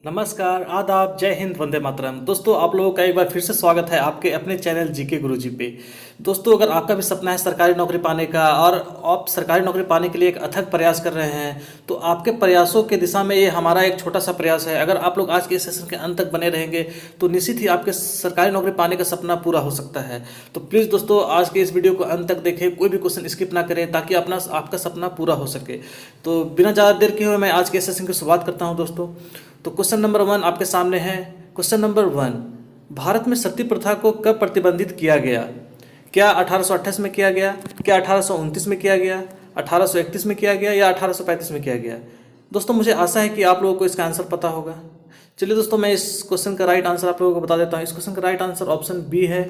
नमस्कार, आदाब, जय हिंद, वंदे मातरम। दोस्तों, आप लोगों का एक बार फिर से स्वागत है आपके अपने चैनल जीके गुरुजी पे। दोस्तों, अगर आपका भी सपना है सरकारी नौकरी पाने का और आप सरकारी नौकरी पाने के लिए एक अथक प्रयास कर रहे हैं, तो आपके प्रयासों के दिशा में ये हमारा एक छोटा सा प्रयास है। अगर आप लोग आज के इस सेशन के अंत तक बने रहेंगे तो निश्चित ही आपके सरकारी नौकरी पाने का सपना पूरा हो सकता है। तो प्लीज़ दोस्तों, आज के इस वीडियो को अंत तक देखें, कोई भी क्वेश्चन स्किप ना करें ताकि आपका सपना पूरा हो सके। तो बिना ज़्यादा देर किए हुए मैं आज के इस सेशन की शुरुआत करता हूँ दोस्तों। तो क्वेश्चन नंबर 1 आपके सामने है। क्वेश्चन नंबर 1, भारत में सती प्रथा को कब प्रतिबंधित किया गया? क्या 1828 में किया गया, क्या 1829 में किया गया, 1831 में किया गया या 1835 में किया गया? दोस्तों, मुझे आशा है कि आप लोगों को इसका आंसर पता होगा। चलिए दोस्तों, मैं इस क्वेश्चन का राइट आंसर आप लोगों को बता देता हूँ। इस क्वेश्चन का राइट आंसर ऑप्शन बी है।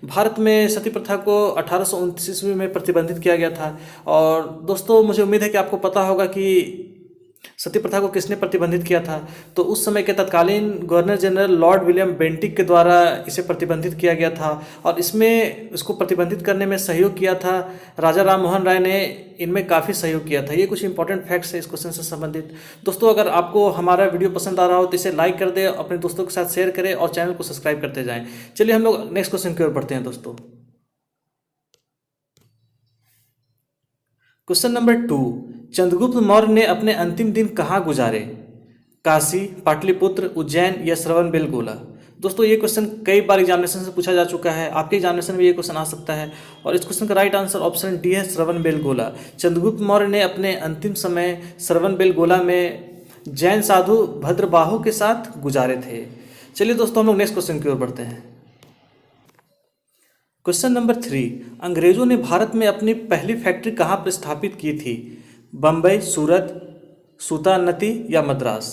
भारत में सती प्रथा को 1829 ईस्वी में प्रतिबंधित किया गया था। और दोस्तों, मुझे उम्मीद है कि आपको पता होगा कि सती प्रथा को किसने प्रतिबंधित किया था। तो उस समय के तत्कालीन governor general Lord William Bentinck के द्वारा इसे प्रतिबंधित किया गया था। और इसको प्रतिबंधित करने में सहयोग किया था राजा राम मोहन राय ने। इनमें काफ़ी सहयोग किया था। ये कुछ इंपॉर्टेंट फैक्ट्स है इस क्वेश्चन से संबंधित। दोस्तों, अगर आपको हमारा वीडियो पसंद आ रहा हो तो इसे लाइक कर दें, अपने दोस्तों के साथ शेयर करें और चैनल को सब्सक्राइब करते जाएं। चलिए हम लोग नेक्स्ट क्वेश्चन की ओर बढ़ते हैं दोस्तों। क्वेश्चन नंबर 2, चंद्रगुप्त मौर्य ने अपने अंतिम दिन कहाँ गुजारे? काशी, पाटलिपुत्र, उज्जैन या श्रवणबेलगोला? दोस्तों, ये क्वेश्चन कई बार एग्जामिनेशन से पूछा जा चुका है। आपके एग्जामिनेशन में ये क्वेश्चन आ सकता है। और इस क्वेश्चन का राइट आंसर ऑप्शन डी है, श्रवणबेलगोला। चंद्रगुप्त मौर्य ने अपने अंतिम समय श्रवणबेलगोला में जैन साधु भद्रबाहु के साथ गुजारे थे। चलिए दोस्तों, हम लोग नेक्स्ट क्वेश्चन की ओर बढ़ते हैं। क्वेश्चन नंबर 3, अंग्रेजों ने भारत में अपनी पहली फैक्ट्री कहाँ पर स्थापित की थी? बम्बई, सूरत, सुल्तानती या मद्रास?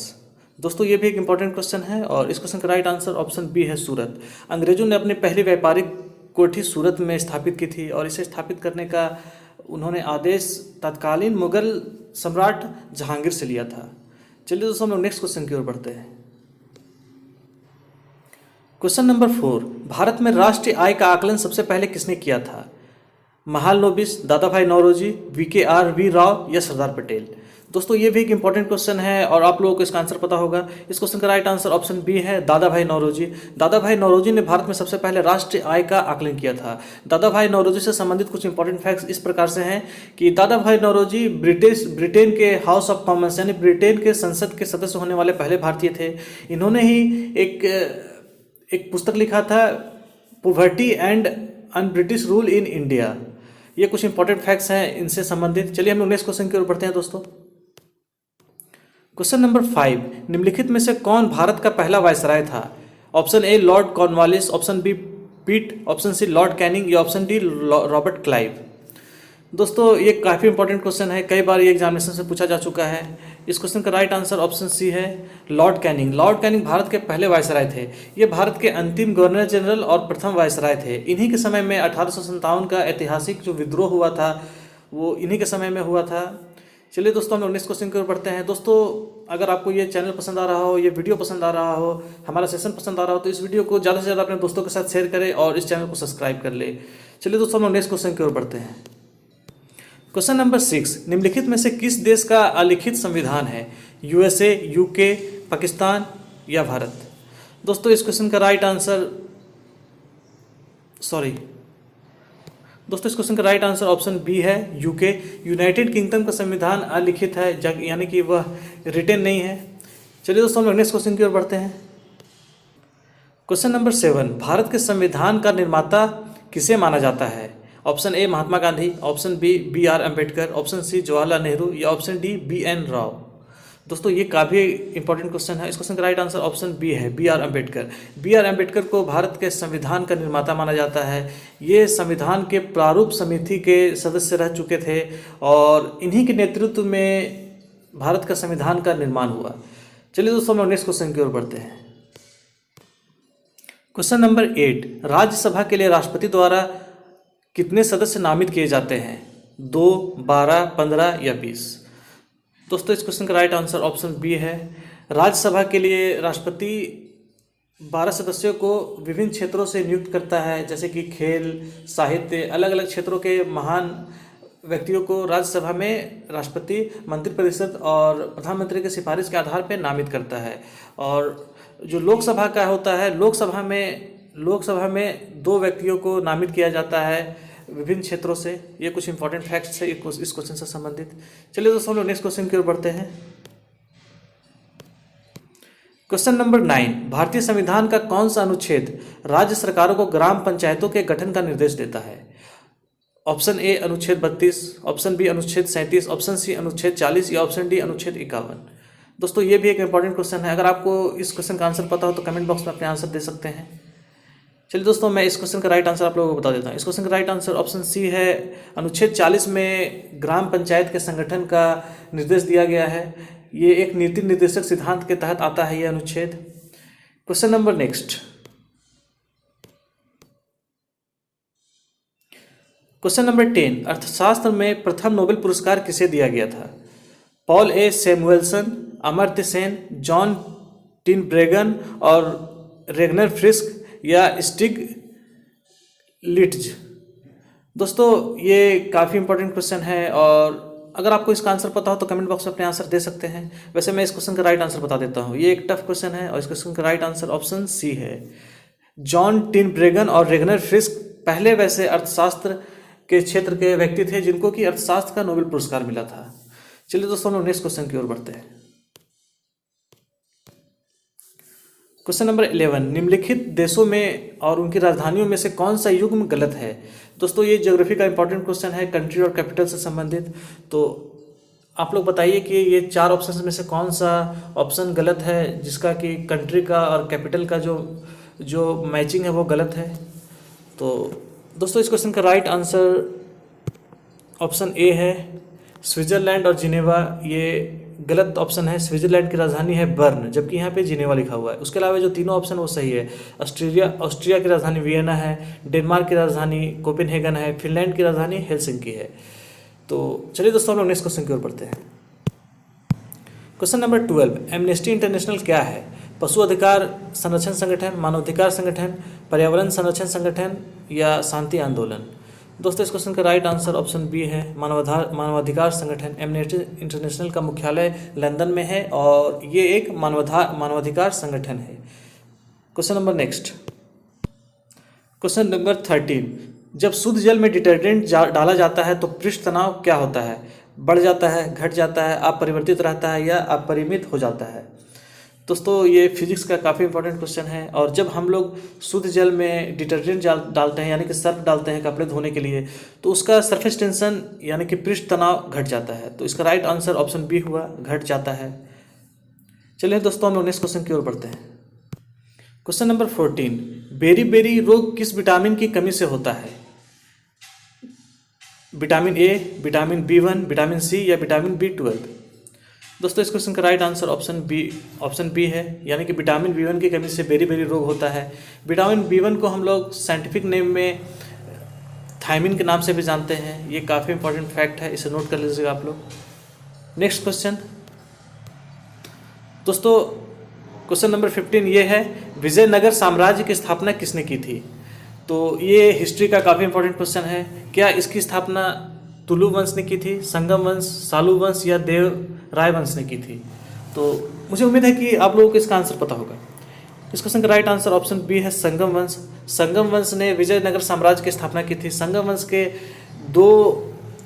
दोस्तों, ये भी एक इंपॉर्टेंट क्वेश्चन है और इस क्वेश्चन का राइट आंसर ऑप्शन बी है, सूरत। अंग्रेजों ने अपनी पहली व्यापारिक कोठी सूरत में स्थापित की थी और इसे स्थापित करने का उन्होंने आदेश तत्कालीन मुगल सम्राट जहांगीर से लिया था। चलिए दोस्तों, हम लोग नेक्स्ट क्वेश्चन की ओर बढ़ते हैं। क्वेश्चन नंबर 4, भारत में राष्ट्रीय आय का आकलन सबसे पहले किसने किया था? महालनोबिस, दादा भाई नौरोजी, वी राव या सरदार पटेल? दोस्तों, ये भी एक इंपॉर्टेंट क्वेश्चन है और आप लोगों को इसका आंसर पता होगा। इस क्वेश्चन का राइट आंसर ऑप्शन बी है, दादा भाई नौरोजी। दादा भाई नौरोजी ने भारत में सबसे पहले राष्ट्रीय आय का आकलन किया था। दादा भाई नौरोजी से संबंधित कुछ इंपॉर्टेंट फैक्ट्स इस प्रकार से हैं कि दादा भाई नौरोजी ब्रिटेन के हाउस ऑफ कॉमन्स यानी ब्रिटेन के संसद के सदस्य होने वाले पहले भारतीय थे। इन्होंने ही एक पुस्तक लिखा था, poverty and un British rule in India. ये कुछ इंपॉर्टेंट फैक्ट्स हैं इनसे संबंधित। चलिए हम लोग नेक्स्ट क्वेश्चन की ओर बढ़ते हैं दोस्तों। क्वेश्चन नंबर 5, निम्नलिखित में से कौन भारत का पहला वायसराय था? Option A Lord Cornwallis, option B Pitt, option C Lord Canning या ऑप्शन डी रॉबर्ट क्लाइव? दोस्तों, ये काफ़ी इंपॉर्टेंट क्वेश्चन है, कई बार ये एग्जामिनेशन से पूछा जा चुका है। इस क्वेश्चन का राइट आंसर ऑप्शन सी है, Lord Canning. Lord Canning Bharat के पहले वायसराय थे। ये भारत के अंतिम गवर्नर जनरल और प्रथम वायसराय थे। इन्हीं के समय में 1857 का ऐतिहासिक जो विद्रोह हुआ था वो इन्हीं के समय में हुआ था। चलिए दोस्तों, हम लोग नेक्स्ट क्वेश्चन की ओर बढ़ते हैं। दोस्तों, अगर आपको ये चैनल पसंद आ रहा हो, ये वीडियो पसंद आ रहा हो, हमारा सेशन पसंद आ रहा हो, तो इस वीडियो को ज़्यादा से ज़्यादा अपने दोस्तों के साथ शेयर करें और इस चैनल को सब्सक्राइब कर ले। चलिए दोस्तों, हम लोग नेक्स्ट क्वेश्चन की ओर बढ़ते हैं। क्वेश्चन नंबर 6, निम्नलिखित में से किस देश का अलिखित संविधान है? यूएसए, यूके, पाकिस्तान या भारत? दोस्तों, इस क्वेश्चन का राइट आंसर ऑप्शन बी है, यूके। यूनाइटेड किंगडम का संविधान अलिखित है, यानी कि वह रिटेन नहीं है। चलिए दोस्तों, हम नेक्स्ट क्वेश्चन की ओर बढ़ते हैं। क्वेश्चन नंबर 7, भारत के संविधान का निर्माता किसे माना जाता है? Option A Mahatma Gandhi, option B R Ambedkar, option C Jawaharlal Nehru या ऑप्शन डी BN राव? दोस्तों, ये काफ़ी इंपॉर्टेंट क्वेश्चन है। इस क्वेश्चन का राइट आंसर ऑप्शन बी है, BR अम्बेडकर। BR अम्बेडकर को भारत के संविधान का निर्माता माना जाता है। ये संविधान के प्रारूप समिति के सदस्य रह चुके थे और इन्हीं के नेतृत्व में भारत का संविधान का निर्माण हुआ। चलिए दोस्तों, हम नेक्स्ट क्वेश्चन की ओर बढ़ते हैं। क्वेश्चन नंबर 8, राज्यसभा के लिए राष्ट्रपति द्वारा कितने सदस्य नामित किए जाते हैं? 2, 12, 15 या 20? दोस्तों, इस क्वेश्चन का राइट आंसर ऑप्शन बी है। राज्यसभा के लिए राष्ट्रपति 12 सदस्यों को विभिन्न क्षेत्रों से नियुक्त करता है, जैसे कि खेल, साहित्य, अलग अलग क्षेत्रों के महान व्यक्तियों को राज्यसभा में राष्ट्रपति, मंत्रिपरिषद और प्रधानमंत्री की सिफारिश के आधार पर नामित करता है। और जो लोकसभा का होता है, लोकसभा में 2 व्यक्तियों को नामित किया जाता है विभिन्न क्षेत्रों से। ये कुछ इंपॉर्टेंट फैक्ट्स है इस क्वेश्चन से संबंधित। चलिए दोस्तों, हम लोग नेक्स्ट क्वेश्चन की ओर बढ़ते हैं। क्वेश्चन नंबर 9, भारतीय संविधान का कौन सा अनुच्छेद राज्य सरकारों को ग्राम पंचायतों के गठन का निर्देश देता है? ऑप्शन ए अनुच्छेद 32, ऑप्शन बी अनुच्छेद 37, ऑप्शन सी अनुच्छेद 40 या ऑप्शन डी अनुच्छेद 51। दोस्तों ये भी एक इंपॉर्टेंट क्वेश्चन है। अगर आपको इस क्वेश्चन का आंसर पता हो तो कमेंट बॉक्स में अपने आंसर दे सकते हैं। चलिए दोस्तों, मैं इस क्वेश्चन का राइट आंसर आप लोगों को बता देता हूँ। इस क्वेश्चन का राइट आंसर ऑप्शन सी है। अनुच्छेद 40 में ग्राम पंचायत के संगठन का निर्देश दिया गया है। ये एक नीति निर्देशक सिद्धांत के तहत आता है ये अनुच्छेद। Question number next, question number 10, अर्थशास्त्र में प्रथम नोबेल पुरस्कार किसे दिया गया था? पॉल ए सैमुएल्सन, अमर्त्य सेन, जॉन टिनब्रेगन और रेगनर फ्रिस्क या स्टिग लिट्ज। दोस्तों ये काफ़ी इंपॉर्टेंट क्वेश्चन है और अगर आपको इसका आंसर पता हो तो कमेंट बॉक्स में अपने आंसर दे सकते हैं। वैसे मैं इस क्वेश्चन का राइट आंसर बता देता हूँ। ये एक टफ क्वेश्चन है और इस क्वेश्चन का राइट आंसर ऑप्शन सी है। जॉन टिनब्रेगन और रेगनर फ्रिस्क पहले वैसे अर्थशास्त्र के क्षेत्र के व्यक्ति थे जिनको कि अर्थशास्त्र का नोबेल पुरस्कार मिला था। चलिए दोस्तों, हम लोग नेक्स्ट क्वेश्चन की ओर बढ़ते हैं। क्वेश्चन नंबर 11, निम्नलिखित देशों में और उनकी राजधानियों में से कौन सा युग्म गलत है? दोस्तों ये ज्योग्राफी का इंपॉर्टेंट क्वेश्चन है, कंट्री और कैपिटल से संबंधित। तो आप लोग बताइए कि ये 4 ऑप्शन में से कौन सा ऑप्शन गलत है जिसका कि कंट्री का और कैपिटल का जो मैचिंग है वो गलत है। तो दोस्तों इस क्वेश्चन का राइट आंसर ऑप्शन ए है, स्विट्जरलैंड और जिनेवा। ये गलत ऑप्शन है। स्विट्जरलैंड की राजधानी है बर्न, जबकि यहाँ पे जिनेवा लिखा हुआ है। उसके अलावा जो तीनों ऑप्शन वो सही है। ऑस्ट्रिया की राजधानी वियना है, डेनमार्क की राजधानी कोपेनहेगन है, फिनलैंड की राजधानी हेलसिंकी है। तो चलिए दोस्तों, हम लोग नेक्स्ट क्वेश्चन की ओर बढ़ते हैं। क्वेश्चन नंबर 12, एमनेस्टी इंटरनेशनल क्या है? पशु अधिकार संरक्षण संगठन, मानवाधिकार संगठन, पर्यावरण संरक्षण संगठन या शांति आंदोलन? दोस्तों इस क्वेश्चन का राइट आंसर ऑप्शन बी है, मानवाधिकार संगठन। एमनेस्टी इंटरनेशनल का मुख्यालय लंदन में है और ये एक मानवाधिकार संगठन है। Question number next, question number 13, जब शुद्ध जल में डिटर्जेंट डाला जाता है तो पृष्ठ तनाव क्या होता है? बढ़ जाता है, घट जाता है, अपरिवर्तित रहता है या अपरिमित हो जाता है? दोस्तों ये फिजिक्स का काफ़ी इंपॉर्टेंट क्वेश्चन है। और जब हम लोग शुद्ध जल में डिटर्जेंट डालते हैं यानी कि सर्फ डालते हैं कपड़े धोने के लिए, तो उसका सरफेस टेंशन यानी कि पृष्ठ तनाव घट जाता है। तो इसका राइट आंसर ऑप्शन बी हुआ, घट जाता है। चलिए दोस्तों, हम लोग नेक्स्ट क्वेश्चन की ओर बढ़ते हैं। क्वेश्चन नंबर 14, बेरी रोग किस विटामिन की कमी से होता है? Vitamin A, vitamin B1, vitamin C या विटामिन B12? दोस्तों इस क्वेश्चन का राइट आंसर ऑप्शन बी है, यानी कि विटामिन B1 की कमी से बेरी रोग होता है। विटामिन B1 को हम लोग साइंटिफिक नेम में थायमिन के नाम से भी जानते हैं। ये काफ़ी इंपॉर्टेंट फैक्ट है, इसे नोट कर लीजिएगा आप लोग। नेक्स्ट क्वेश्चन दोस्तों, क्वेश्चन नंबर 15 ये है, विजयनगर साम्राज्य की स्थापना किसने की थी? तो ये हिस्ट्री का काफ़ी इंपॉर्टेंट क्वेश्चन है। क्या इसकी स्थापना तुलु वंश ने की थी, संगम वंश, सालू वंश या देव राय वंश ने की थी? तो मुझे उम्मीद है कि आप लोगों को इसका आंसर पता होगा। इस क्वेश्चन का राइट आंसर ऑप्शन बी है, संगम वंश। संगम वंश ने विजयनगर साम्राज्य की स्थापना की थी। संगम वंश के 2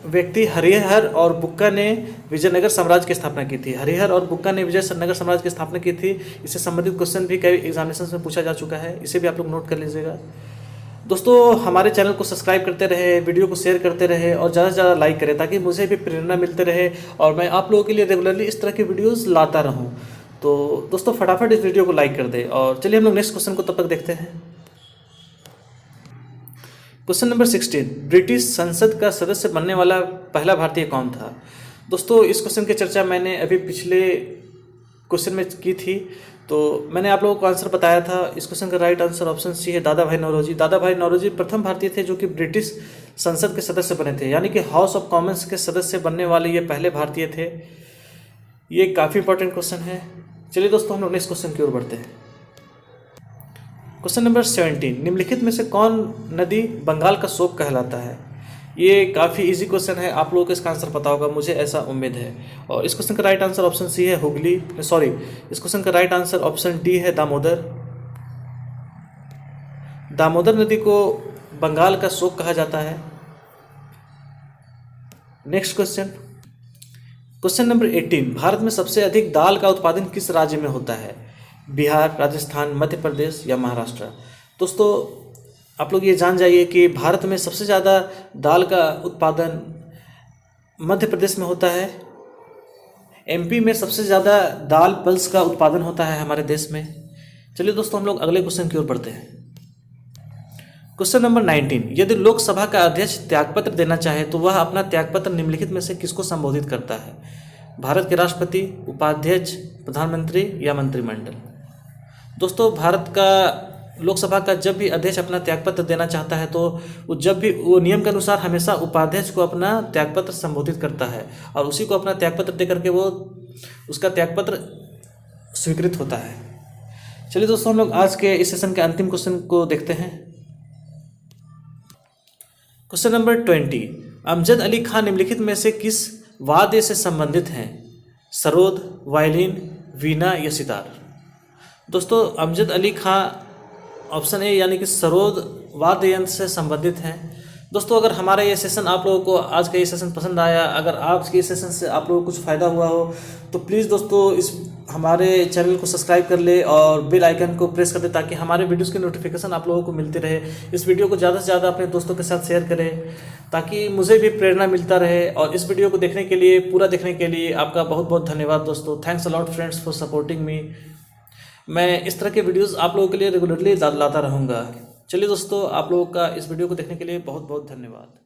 व्यक्ति हरिहर और बुक्का ने विजयनगर साम्राज्य की स्थापना की थी। हरिहर और बुक्का ने विजयनगर साम्राज्य की स्थापना की थी। इससे संबंधित क्वेश्चन भी कई एग्जामिनेशन में पूछा जा चुका है, इसे भी आप लोग नोट कर लीजिएगा। दोस्तों हमारे चैनल को सब्सक्राइब करते रहे, वीडियो को शेयर करते रहे और ज़्यादा से ज़्यादा लाइक करें ताकि मुझे भी प्रेरणा मिलते रहे और मैं आप लोगों के लिए रेगुलरली इस तरह की वीडियोस लाता रहूं। तो दोस्तों फटाफट इस वीडियो को लाइक कर दें और चलिए हम लोग नेक्स्ट क्वेश्चन को तब तक देखते हैं। क्वेश्चन नंबर 16, ब्रिटिश संसद का सदस्य बनने वाला पहला भारतीय कौन था? दोस्तों इस क्वेश्चन की चर्चा मैंने अभी पिछले क्वेश्चन में की थी, तो मैंने आप लोगों को आंसर बताया था। इस क्वेश्चन का राइट आंसर ऑप्शन सी है, दादा भाई नौरोजी। दादा भाई नौरोजी प्रथम भारतीय थे जो कि ब्रिटिश संसद के सदस्य बने थे, यानी कि हाउस ऑफ कॉमन्स के सदस्य बनने वाले ये पहले भारतीय थे। ये काफ़ी इंपॉर्टेंट क्वेश्चन है। चलिए दोस्तों हम लोग नेक्स्ट क्वेश्चन की ओर बढ़ते हैं। क्वेश्चन नंबर 17, निम्नलिखित में से कौन नदी बंगाल का शोक कहलाता है? ये काफ़ी इजी क्वेश्चन है, आप लोगों को इसका आंसर पता होगा, मुझे ऐसा उम्मीद है। और इस क्वेश्चन का राइट आंसर ऑप्शन सी है हुगली, सॉरी, इस क्वेश्चन का राइट आंसर ऑप्शन डी है दामोदर। दामोदर नदी को बंगाल का शोक कहा जाता है। Next question, question number 18, Bharat में सबसे अधिक दाल का उत्पादन किस राज्य में होता है? बिहार, राजस्थान, मध्य प्रदेश या महाराष्ट्र? दोस्तों आप लोग ये जान जाइए कि भारत में सबसे ज़्यादा दाल का उत्पादन मध्य प्रदेश में होता है। एमपी में सबसे ज़्यादा दाल पल्स का उत्पादन होता है हमारे देश में। चलिए दोस्तों हम लोग अगले क्वेश्चन की ओर बढ़ते हैं। क्वेश्चन नंबर 19, यदि लोकसभा का अध्यक्ष त्यागपत्र देना चाहे तो वह अपना त्यागपत्र निम्नलिखित में से किसको संबोधित करता है? भारत के राष्ट्रपति, उपाध्यक्ष, प्रधानमंत्री या मंत्रिमंडल? दोस्तों भारत का लोकसभा का जब भी अध्यक्ष अपना त्यागपत्र देना चाहता है तो वो नियम के अनुसार हमेशा उपाध्यक्ष को अपना त्यागपत्र संबोधित करता है और उसी को अपना त्यागपत्र दे करके वो उसका त्यागपत्र स्वीकृत होता है। चलिए दोस्तों हम लोग आज के इस सेशन के अंतिम क्वेश्चन को देखते हैं। क्वेश्चन नंबर 20, अमजद अली खान निम्नलिखित में से किस वाद्य से संबंधित हैं? सरोद, वायलिन, वीणा या सितार? दोस्तों अमजद अली खान ऑप्शन ए यानी कि सरोद वाद्य यंत्र से संबंधित हैं। दोस्तों अगर हमारा ये सेशन आप लोगों को आज का ये सेशन पसंद आया, अगर आज के इस सेशन से आप लोगों को कुछ फ़ायदा हुआ हो तो प्लीज़ दोस्तों इस हमारे चैनल को सब्सक्राइब कर ले और बेल आइकन को प्रेस कर दे ताकि हमारे वीडियोज़ की नोटिफिकेशन आप लोगों को मिलती रहे। इस वीडियो को ज़्यादा से ज़्यादा अपने दोस्तों के साथ शेयर करें ताकि मुझे भी प्रेरणा मिलता रहे। और इस वीडियो को देखने के लिए, पूरा देखने के लिए आपका बहुत बहुत धन्यवाद दोस्तों। Thanks a lot friends for supporting me. मैं इस तरह के वीडियोस आप लोगों के लिए रेगुलरली लाता रहूँगा। चलिए दोस्तों आप लोगों का इस वीडियो को देखने के लिए बहुत बहुत धन्यवाद।